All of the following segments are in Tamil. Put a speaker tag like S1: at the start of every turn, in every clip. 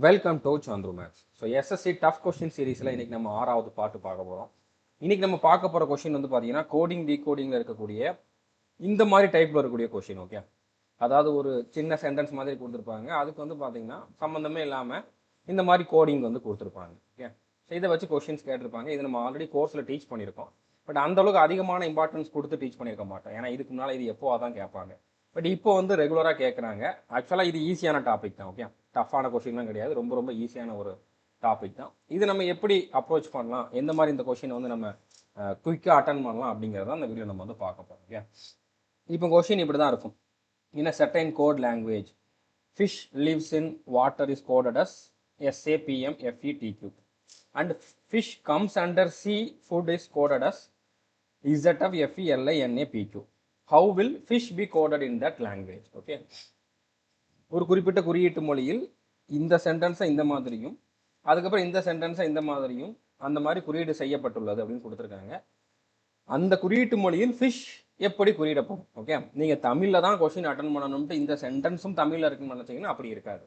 S1: Welcome to Chandru maths. So SSC tough question சீரீஸில் இன்றைக்கி நம்ம 6வது பாட்டு பார்க்க போகிறோம். இன்றைக்கி நம்ம பார்க்க போகிற கொஸ்டின் வந்து பார்த்தீங்கன்னா கோடிங் டீகோடிங்கில் இருக்கக்கூடிய இந்த மாதிரி டைப்பில் இருக்கக்கூடிய கொஸ்டின். ஓகே, அதாவது ஒரு சின்ன சென்டென்ஸ் மாதிரி கொடுத்துருப்பாங்க, அதுக்கு வந்து பார்த்தீங்கன்னா சம்மந்தமே இல்லாமல் இந்த மாதிரி கோடிங் வந்து கொடுத்துருப்பாங்க. ஓகே, ஸோ இதை வச்சு கொஸ்டின்ஸ் கேட்டிருப்பாங்க. இது நம்ம ஆல்ரெடி கோர்ஸில் டீச் பண்ணியிருக்கோம். பட் அந்தளவுக்கு அதிகமான இம்பார்ட்டன்ஸ் கொடுத்து டீச் பண்ணியிருக்க மாட்டோம், ஏன்னா இதுக்கு முன்னால் இது எப்போ அதான் கேட்பாங்க. பட் இப்போ வந்து ரெகுலராக கேட்குறாங்க. ஆக்சுவலாக இது ஈஸியான டாபிக் தான். ஓகே, டஃப்பான கொஸ்டின்லாம் கிடையாது, ரொம்ப ரொம்ப ஈஸியான ஒரு டாபிக் தான். இது நம்ம எப்படி அப்ரோச் பண்ணலாம், எந்த மாதிரி இந்த கொஸ்டினை வந்து நம்ம குயிக்காக அட்டன் பண்ணலாம் அப்படிங்கிறத அந்த வீடியோ நம்ம வந்து பார்க்க போகிறோம். ஓகே, இப்போ கொஸ்டின் இப்படி தான் இருக்கும். In a certain code language fish lives in water is coded as SAPMFETQ and fish comes under sea food is coded as ZFELINAPQ. How will fish be coded in that language? Okay, ஒரு குறிப்பிட்ட குறியீட்டு மொழியில் இந்த சென்டென்ஸை இந்த மாதிரியும் அதுக்கப்புறம் இந்த சென்டென்ஸை இந்த மாதிரியும் அந்த மாதிரி குறியீடு செய்யப்பட்டுள்ளது அப்படின்னு கொடுத்துருக்காங்க. அந்த குறியீட்டு மொழியில் ஃபிஷ் எப்படி குறியிடப்படும்? ஓகே, நீங்கள் தமிழில் தான் கொஸ்டின் அட்டன் பண்ணணும்ட்டு இந்த சென்டென்ஸும் தமிழில் இருக்குன்னு நினச்சிங்கன்னா அப்படி இருக்காது.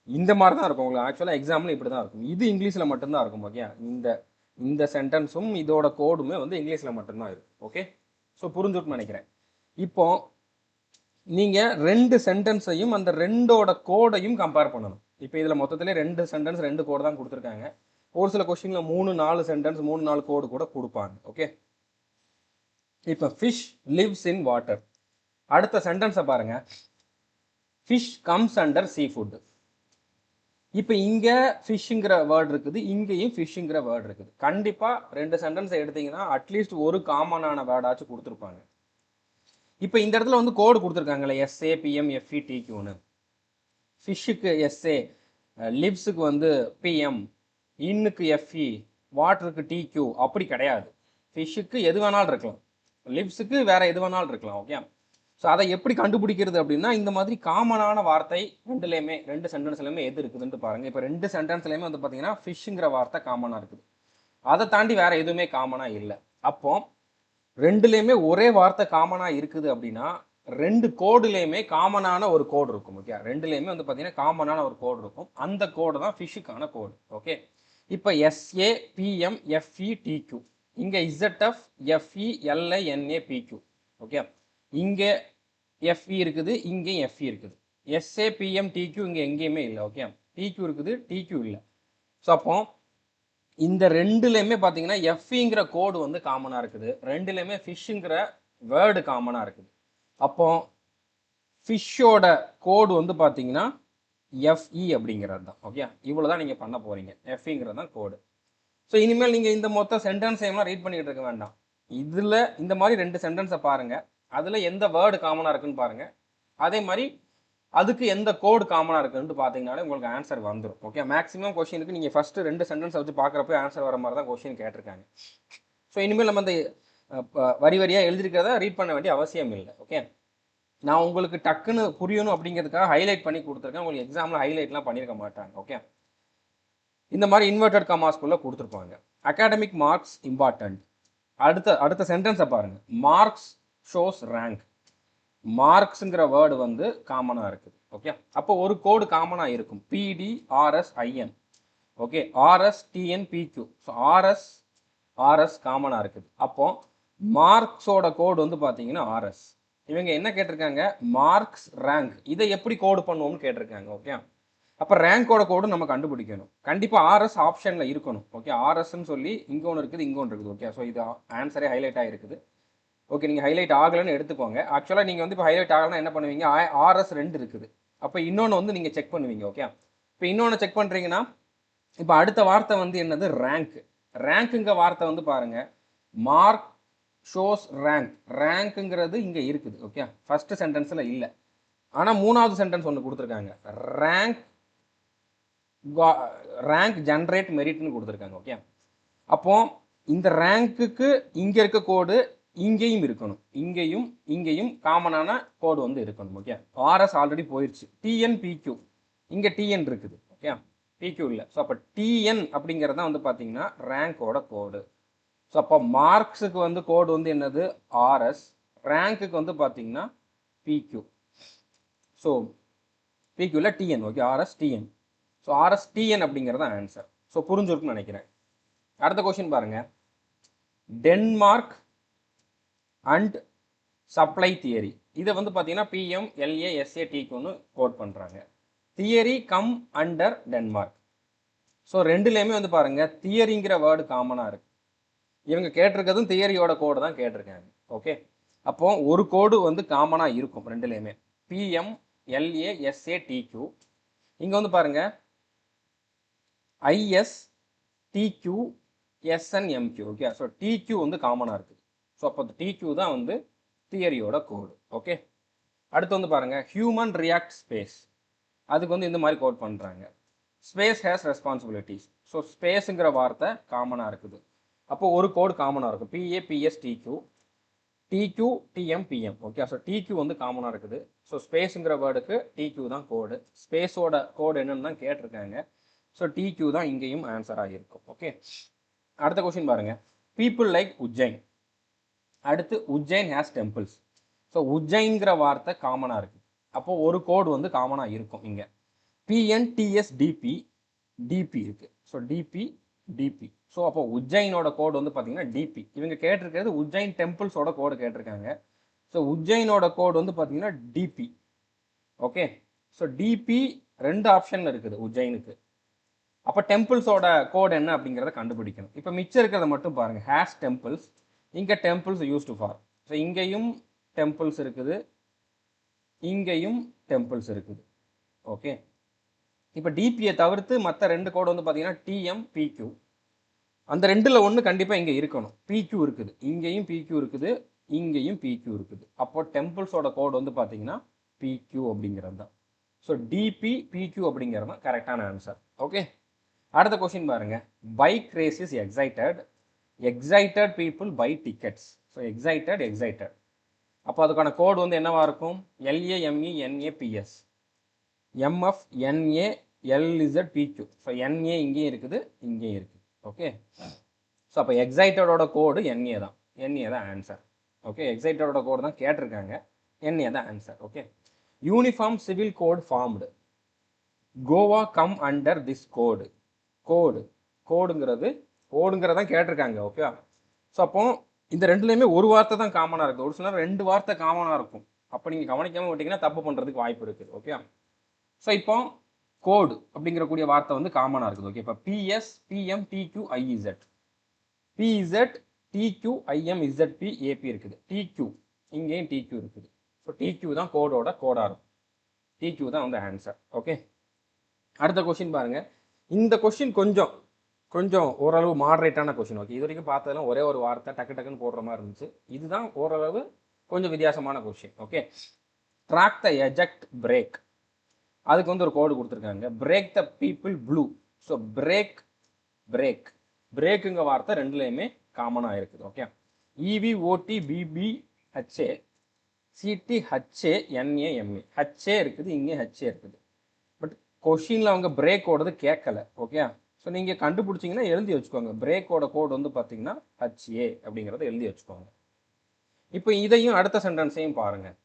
S1: இந்த மாதிரி தான் இருக்கும். உங்களுக்கு ஆக்சுவலாக எக்ஸாம்பிள் இப்படி தான் இருக்கும். இது இங்கிலீஷில் மட்டும்தான் இருக்கும். ஓகே, இந்த சென்டென்ஸும் இதோட கோடுமே வந்து இங்கிலீஷில் மட்டும்தான் இருக்கும். ஓகே, ஸோ புரிஞ்சுட்டுன்னு நினைக்கிறேன். இப்போ நீங்கள் ரெண்டு சென்டென்ஸையும் அந்த ரெண்டோட கோடையும் கம்பேர் பண்ணணும். இப்போ இதில் மொத்தத்திலே 2 சென்டென்ஸ் 2 கோடு தான் கொடுத்துருக்காங்க. ஒரு சில கொஸ்டினில் 3-4 சென்டென்ஸ் 3-4 கோடு கூட கொடுப்பாங்க. ஓகே, இப்போ ஃபிஷ் லிவ்ஸ் இன் வாட்டர். அடுத்த சென்டென்ஸை பாருங்க, fish comes under seafood. இப்போ இங்கே ஃபிஷ்ஷுங்கிற வேர்டு இருக்குது, இங்கேயும் ஃபிஷ்ஷுங்கிற வேர்டு இருக்குது. கண்டிப்பாக 2 சென்டென்ஸை எடுத்தீங்கன்னா அட்லீஸ்ட் ஒரு காமனான வேர்டாச்சும் கொடுத்துருப்பாங்க. இப்போ இந்த இடத்துல வந்து கோடு கொடுத்துருக்காங்களே SAPMFETQன்னு. ஃபிஷ்ஷுக்கு SA, லிவ்ஸுக்கு வந்து PM, இன்னுக்கு FE, வாட்டருக்கு TQ அப்படி கிடையாது. ஃபிஷ்ஷுக்கு எது வேணாலும் இருக்கலாம், லிவ்ஸுக்கு வேற எது வேணாலும் இருக்கலாம். ஓகே, ஸோ அதை எப்படி கண்டுபிடிக்கிறது அப்படின்னா இந்த மாதிரி காமனான வார்த்தை ரெண்டு சென்டென்ஸ்லையுமே எது இருக்குதுன்னு பாருங்கள். இப்போ 2 சென்டென்ஸ்லையுமே வந்து பார்த்தீங்கன்னா ஃபிஷ்ஷுங்கிற வார்த்தை காமனாக இருக்குது. அதை தாண்டி வேற எதுவுமே காமனாக இல்லை. அப்போ ரெண்டுலேயுமே ஒரே வார்த்தை காமனாக இருக்குது அப்படின்னா 2 கோடுலேயுமே காமனான ஒரு கோடு இருக்கும். ஓகே, ரெண்டுலேயுமே வந்து பார்த்தீங்கன்னா காமனான ஒரு கோடு இருக்கும். அந்த கோடு தான் ஃபிஷ்ஷுக்கான கோடு. ஓகே, இப்போ SAPMFETQ, இங்கே ZFELINAPQ. ஓகே, இங்கே FE இருக்குது, இங்கேயும் FE இருக்குது. SAPMTQ இங்கே எங்கேயுமே இல்லை. ஓகே, TQ இருக்குது, TQ இல்லை. ஸோ அப்போ இந்த ரெண்டுலேயுமே பார்த்தீங்கன்னா FEங்கிற கோடு வந்து காமனாக இருக்குது, ரெண்டுலேயுமே ஃபிஷ்ஷுங்கிற வேர்டு காமனாக இருக்குது. அப்போ ஃபிஷ்ஷோட கோடு வந்து பார்த்தீங்கன்னா FE அப்படிங்கிறது தான். ஓகே, இவ்வளோ தான் நீங்கள் பண்ண போகிறீங்க. FEங்கிறது தான் கோடு. ஸோ இனிமேல் நீங்கள் இந்த மொத்த சென்டென்ஸையெல்லாம் ரீட் பண்ணிக்கிட்டு இருக்க வேண்டாம். இதில் இந்த மாதிரி 2 சென்டென்ஸை பாருங்கள், அதில் எந்த வேர்டு காமனாக இருக்குன்னு பாருங்கள், அதே மாதிரி அதுக்கு எந்த கோடு காமனாக இருக்குன்னு பார்த்தீங்கன்னாலே உங்களுக்கு ஆன்சர் வந்துடும். ஓகே, மேக்ஸிமம் கொஸ்டினுக்கு நீங்கள் ஃபஸ்ட்டு 2 சென்டென்ஸை வச்சு பார்க்குறப்ப ஆன்சர் வர மாதிரி தான் கொஸ்டின் கேட்டிருக்காங்க. ஸோ இனிமேல் நம்ம அந்த வரி வரியாக எழுதிருக்கிறத ரீட் பண்ண வேண்டிய அவசியம் இல்லை. ஓகே, நான் உங்களுக்கு டக்குன்னு புரியணும் அப்படிங்கிறதுக்காக ஹைலைட் பண்ணி கொடுத்துருக்கேன். உங்களுக்கு எக்ஸாமில் ஹைலைட்லாம் பண்ணியிருக்க மாட்டாங்க. ஓகே, இந்த மாதிரி இன்வெர்டட் கமாஸ்குள்ளே கொடுத்துருப்பாங்க. Academic marks important. அடுத்த சென்டென்ஸை பாருங்கள், மார்க்ஸ் ஷோஸ் ரேங்க். மார்க்ஸுங்கிற வேர்டு வந்து காமனாக இருக்குது. ஓகே, அப்போ ஒரு கோடு காமனாக இருக்கும், PDRSIN. Okay, RSTNPQ. So RS காமனாக இருக்குது. அப்போ மார்க்ஸோட கோடு வந்து பார்த்தீங்கன்னா RS. இவங்க என்ன கேட்டிருக்காங்க, மார்க்ஸ் ரேங்க், இதை எப்படி கோடு பண்ணுவோம்னு கேட்டிருக்காங்க. ஓகே, அப்போ ரேங்கோட கோடு நம்ம கண்டுபிடிக்கணும். கண்டிப்பாக RS ஆப்ஷனில் இருக்கணும். ஓகே, RSன்னு சொல்லி இங்கே ஒன்று இருக்குது, இங்கே ஒன்று இருக்குது. ஓகே, ஸோ இது ஆன்சரே ஹைலைட் ஆகிருக்குது. ஓகே, நீங்கள் ஹைலைட் ஆகலைன்னு எடுத்துக்கோங்க. ஆக்சுவலாக நீங்கள் வந்து இப்போ ஹைலைட் ஆகலைன்னா என்ன பண்ணுவீங்க, RS 2 இருக்குது, அப்போ இன்னொன்று வந்து நீங்கள் செக் பண்ணுவீங்க. ஓகே, இப்போ இன்னொன்று செக் பண்ணுறீங்கன்னா இப்போ அடுத்த வார்த்தை வந்து என்னது, ரேங்க். ரேங்க்குங்க வார்த்தை வந்து பாருங்கள், மார்க் ஷோஸ் ரேங்க். ரேங்க்குங்கிறது இங்கே இருக்குது. ஓகே, ஃபஸ்ட்டு சென்டென்ஸில் இல்லை, ஆனால் 3வது சென்டென்ஸ் ஒன்று கொடுத்துருக்காங்க, ரேங்க் ஜென்ரேட் மெரிட்னு கொடுத்துருக்காங்க. ஓகே, அப்போ இந்த ரேங்க்குக்கு இங்கே இருக்க கோடு இங்கேயும் இருக்கணும், இங்கேயும் காமனான கோடு வந்து இருக்கணும். ஓகே, RS ஆல்ரெடி போயிடுச்சு. TNPQ, இங்கே TN இருக்குது. ஓகே, PQ இல்லை. ஸோ அப்போ TN அப்படிங்கிறது தான் வந்து பார்த்தீங்கன்னா ரேங்கோட கோடு. ஸோ அப்போ மார்க்ஸுக்கு வந்து கோடு வந்து என்னது, RS. ரேங்க்குக்கு வந்து பார்த்தீங்கன்னா PQ. ஸோ PQ இல்லை TN. Okay, RS TN. So RSTN அப்படிங்கிறது தான் ஆன்சர். ஸோ புரிஞ்சிருக்குன்னு நினைக்கிறேன். அடுத்த கொஸ்டின் பாருங்க. டென்மார்க் அண்ட் சப்ளை தியரி, இதை வந்து பார்த்தீங்கன்னா PMLASATக்குன்னு கோட் பண்ணுறாங்க. Theory come under Denmark. So ரெண்டுலேயுமே வந்து பாருங்க தியரிங்கிற வேர்டு காமனாக இருக்கு. இவங்க கேட்டிருக்கிறதும் தியரியோட கோடு தான் கேட்டிருக்காங்க. ஓகே, அப்போ ஒரு கோடு வந்து காமனாக இருக்கும் ரெண்டுலேயுமே. PMLASATQ. இங்கே வந்து பாருங்க ISTQSNMQ. ஓகே, ஸோ TQ வந்து காமனாக இருக்குது. ஸோ அப்போ TQ தான் வந்து தியரியோட கோடு. ஓகே, அடுத்து வந்து பாருங்க ஹியூமன் ரியாக்ட் ஸ்பேஸ், அதுக்கு வந்து இந்த மாதிரி கோட் பண்ணுறாங்க. Space has responsibilities. ஸோ ஸ்பேஸுங்கிற வார்த்தை காமனாக இருக்குது. அப்போ ஒரு கோடு காமனாக இருக்கும். PAPSTQ, TQ TM PM. Okay, so TQ வந்து காமனாக இருக்குது. ஸோ ஸ்பேஸுங்கிற வேர்டுக்கு TQ தான் கோடு. ஸ்பேஸோட கோடு என்னன்னு தான் கேட்டிருக்காங்க. ஸோ TQ தான் இங்கேயும் ஆன்சராக இருக்கும். ஓகே, அடுத்த கொஸ்டின் பாருங்க. People like Ujjain. அடுத்து உஜ்ஜைன் ஹேஸ் டெம்பிள்ஸ். ஸோ உஜ்ஜைன்கிற வார்த்தை காமனாக இருக்குது. அப்போ ஒரு கோடு வந்து காமனாக இருக்கும். இங்கே PNTSDP DP இருக்கு. So DP. ஸோ அப்போ உஜ்ஜைனோட கோடு வந்து பார்த்தீங்கன்னா DP. இவங்க கேட்டிருக்கிறது உஜ்ஜைன் டெம்பிள்ஸோட கோடு கேட்டிருக்காங்க. ஸோ உஜ்ஜைனோட கோடு வந்து பார்த்தீங்கன்னா DP. ஓகே, ஸோ DP ரெண்டு ஆப்ஷன் இருக்குது உஜ்ஜைனுக்கு. அப்போ டெம்பிள்ஸோட கோடு என்ன அப்படிங்கிறத கண்டுபிடிக்கணும். இப்போ மிச்சம் இருக்கிறத மட்டும் பாருங்க. ஹேஸ் டெம்பிள்ஸ், இங்கே டெம்பிள்ஸ் யூஸ்டு ஃபார். ஸோ இங்கேயும் டெம்பிள்ஸ் இருக்குது, இங்கேயும் டெம்பிள்ஸ் இருக்குது. ஓகே, இப்போ டிபியை தவிர்த்து மற்ற ரெண்டு கோடு வந்து பார்த்தீங்கன்னா TM PQ. அந்த ரெண்டில் ஒன்று கண்டிப்பாக இங்கே இருக்கணும். PQ இருக்குது, இங்கேயும் PQ இருக்குது, இங்கேயும் PQ இருக்குது. அப்போ டெம்பிள்ஸோட கோடு வந்து பார்த்தீங்கன்னா PQ அப்படிங்கிறது தான். ஸோ DP PQ அப்படிங்கிறது தான் கரெக்டான ஆன்சர். ஓகே, அடுத்த கொஸ்டின் பாருங்க. Bike race is excited people buy tickets. So excited. அப்போ அதுக்கான கோடு வந்து என்னவா இருக்கும்? LAMENAPS, MFNALZPQ. ஸோ NA இங்கேயும் இருக்குது, இங்கேயும் இருக்குது. ஓகே, ஸோ அப்போ எக்ஸைட்டடோட கோடு NA தான். NA தான் ஆன்சர். ஓகே, எக்ஸைட்டடோட கோடு தான் கேட்டிருக்காங்க, NA தான் answer. Okay, uniform civil code formed. Goa come under this கோடுங்கிறதான் கேட்டிருக்காங்க. ஓகே, ஸோ அப்போ இந்த ரெண்டுலேயுமே ஒரு வார்த்தை தான் காமனாக இருக்குது. ஒரு சில ரெண்டு வார்த்தை காமனாக இருக்கும். அப்போ நீங்கள் கவனிக்காமல் விட்டிங்கன்னா தப்பு பண்ணுறதுக்கு வாய்ப்பு இருக்குது. ஓகே, ஸோ இப்போ கோடு அப்படிங்கிற கூடிய வார்த்தை வந்து காமனாக இருக்குது. ஓகே, இப்போ PS PM TQ IZ, PZ TQ IM ZP AP இருக்குது. TQ இங்கேயும் TQ இருக்குது. ஸோ TQ தான் கோடோட கோடாக இருக்கும். TQ தான் வந்து ஆன்சர். ஓகே, அடுத்த கொஸ்டின் பாருங்க. இந்த கொஸ்டின் கொஞ்சம் ஓரளவு மாடரேட்டான கொஸ்டின். ஓகே, இது வரைக்கும் பார்த்ததெல்லாம் ஒரே ஒரு வார்த்தை டக்குன்னு போடுற மாதிரி இருந்துச்சு. இதுதான் ஓரளவு கொஞ்சம் வித்தியாசமான question. Okay, track the eject break, அதுக்கு வந்து ஒரு கோடு கொடுத்துருக்காங்க. Break the people blue. So பிரேக்குங்க வார்த்தை ரெண்டுலேயுமே காமனாக இருக்குது. Okay, EVOTBBHA CTHANAMA. HA இருக்குது, இங்கே HA இருக்குது. பட் கொஷினில் அவங்க பிரேக்கோடது கேட்கல. ஓகே, ஸோ நீங்கள் கண்டுபிடிச்சிங்கன்னா எழுதி வச்சுக்கோங்க. பிரேக்கோட கோடு வந்து பார்த்தீங்கன்னா HA அப்படிங்கிறத எழுதி வச்சுக்கோங்க. இப்போ இதையும் அடுத்த சென்டென்ஸையும் பாருங்கள்.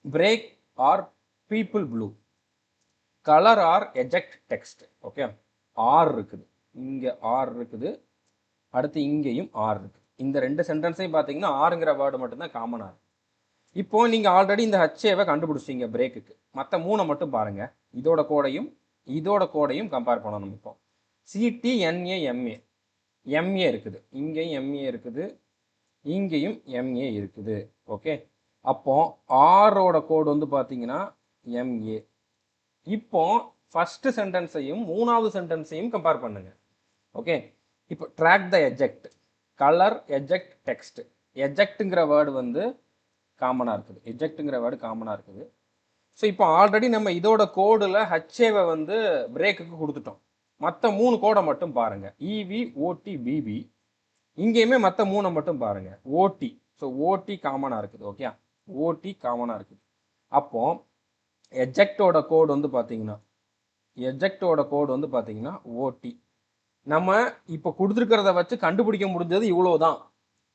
S1: Break are people blue, colour are eject text. Okay, are இருக்குது, இங்கே ஆர் இருக்குது, அடுத்து இங்கேயும் ஆர் இருக்குது. இந்த ரெண்டு சென்டென்ஸையும் பார்த்தீங்கன்னா ஆறுங்கிற வேர்டு மட்டும்தான் காமனாக இருக்குது. இப்போ நீங்கள் ஆல்ரெடி இந்த HAவை கண்டுபிடிச்சிங்க பிரேக்குக்கு. மற்ற மூணை மட்டும் பாருங்கள். இதோட கோடையும் கம்பேர் பண்ணணும். இப்போ CTNAMA, MA இருக்குது, இங்கேயும் MA இருக்குது, இங்கேயும் MA இருக்குது. ஓகே, அப்போ ஆரோட கோடு வந்து பார்த்தீங்கன்னா MA. இப்போ ஃபர்ஸ்ட் சென்டென்ஸையும் மூணாவது சென்டென்ஸையும் கம்பேர் பண்ணுங்க. ஓகே, இப்போ track the eject, colour eject text. எஜெக்ட்டுங்கிற வேர்டு வந்து காமனாக இருக்குது. ஸோ இப்போ ஆல்ரெடி நம்ம இதோட கோடில் HAவை வந்து பிரேக்குக்கு கொடுத்துட்டோம். மற்ற மூணு கோடை மட்டும் பாருங்க. EVOTBB, இங்கேயுமே மற்ற மூணை மட்டும் பாருங்க. OT, ஸோ OT காமனாக இருக்குது. ஓகே, OT காமனாக இருக்குது. அப்போ எஜெக்டோட கோடு வந்து பார்த்தீங்கன்னா OT. நம்ம இப்போ கொடுத்துருக்கிறத வச்சு கண்டுபிடிக்க முடிஞ்சது இவ்வளோதான்.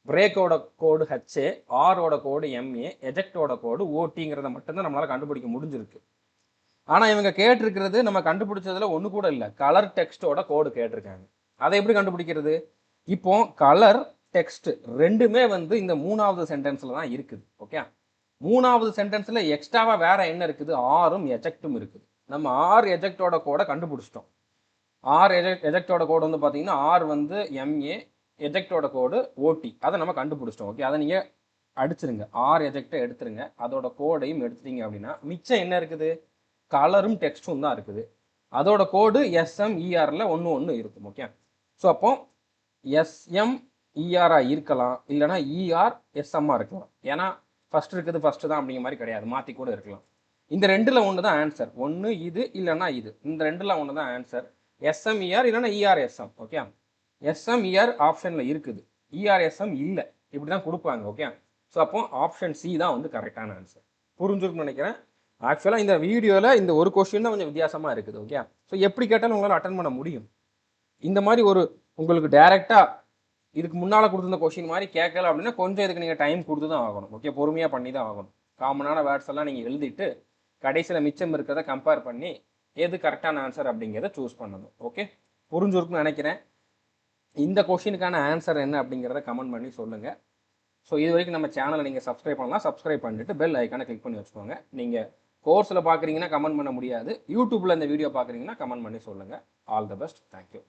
S1: பிரேக்கோட கோடு HA, ஆரோட கோடு MA, எஜெக்டோட கோடு OTங்கிறத மட்டும்தான் நம்மளால் கண்டுபிடிக்க முடிஞ்சிருக்கு. ஆனால் இவங்க கேட்டிருக்கிறது நம்ம கண்டுபிடிச்சதுல ஒன்று கூட இல்லை, கலர் டெக்ஸ்டோட கோடு கேட்டிருக்காங்க. அதை எப்படி கண்டுபிடிக்கிறது? இப்போ கலர் டெக்ஸ்ட் ரெண்டுமே வந்து இந்த 3வது சென்டென்ஸ்ல தான் இருக்குது. ஓகே, 3வது சென்டென்ஸ்ல எக்ஸ்ட்ராவா வேற என்ன இருக்குது? ஆரும் எஜெக்டும் இருக்குது. நம்ம ஆர் எஜெக்டோட கோடை கண்டுபிடிச்சிட்டோம். ஆர் எஜெக்டோட கோடு வந்து பார்த்தீங்கன்னா ஆர் வந்து எம்ஏ, எஜெக்டோட கோடு ஓடி. அதை நம்ம கண்டுபிடிச்சிட்டோம். ஓகே, அதை நீங்கள் அடிச்சிருங்க, ஆர் எஜெக்டை எடுத்துருங்க, அதோட கோடையும் எடுத்துட்டீங்க அப்படின்னா மிச்சம் என்ன இருக்குது? கலரும் டெக்ஸ்டும் தான் இருக்குது. அதோட கோடு எஸ்எம்இஆரில் ஒன்று இருக்கும். ஓகே, ஸோ அப்போ எஸ்எம்இஆராக இருக்கலாம், இல்லைனா இஆர் எஸ்எம்மாக இருக்கலாம். ஏன்னா ஃபர்ஸ்ட் இருக்குது ஃபர்ஸ்ட் தான் அப்படிங்கிற மாதிரி கிடையாது, மாற்றி கூட இருக்கலாம். இந்த ரெண்டில் ஒன்று தான் ஆன்சர், ஒன்று இது இல்லைன்னா இது, இந்த ரெண்டில் ஒன்று தான் ஆன்சர். எஸ்எம்இஆர் இல்லைன்னா இஆர்எஸ்எம். ஓகே, எஸ்எம்இஆர் ஆப்ஷனில் இருக்குது, இஆர்எஸ்எம் இல்லை, இப்படி தான் கொடுப்பாங்க. ஓகே, ஸோ அப்போ ஆப்ஷன் சி தான் வந்து கரெக்டான ஆன்சர். புரிஞ்சுருக்குன்னு நினைக்கிறேன். ஆக்சுவலாக இந்த வீடியோவில் இந்த ஒரு கொஸ்டின் தான் கொஞ்சம் வித்தியாசமாக இருக்குது. ஓகே, ஸோ எப்படி கேட்டாலும் உங்களால் அட்டன் பண்ண முடியும். இந்த மாதிரி ஒரு உங்களுக்கு டைரெக்டாக இதுக்கு முன்னால் கொடுத்துருந்த கொஸ்டின் மாதிரி கேட்கல அப்படின்னா கொஞ்சம் இதுக்கு நீங்கள் டைம் கொடுத்து தான் ஆகணும். ஓகே, பொறுமையாக பண்ணி தான் ஆகணும். காமனான வேர்ட்ஸ் எல்லாம் நீங்கள் எழுதிட்டு கடைசியில் மிச்சம் இருக்கிறத கம்பேர் பண்ணி எது கரெக்டான ஆன்சர் அப்படிங்கிறத சூஸ் பண்ணணும். ஓகே, புரிஞ்சுருக்குன்னு நினைக்கிறேன். இந்த கொஸ்டினுக்கான ஆன்சர் என்ன அப்படிங்கிறத கமெண்ட் பண்ணி சொல்லுங்கள். ஸோ இது வரைக்கும் நம்ம சேனலை நீங்கள் சப்ஸ்கிரைப் பண்ணலாம், சப்ஸ்கிரைப் பண்ணிட்டு பெல் ஐக்கானை கிளிக் பண்ணி வச்சுக்கோங்க. நீங்கள் கோர்ஸில் பார்க்குறீங்கன்னா கமெண்ட் பண்ண முடியாது, யூடியூப்பில் இந்த வீடியோ பார்க்குறீங்கன்னா கமெண்ட் பண்ணி சொல்லுங்கள். All the best, thank you.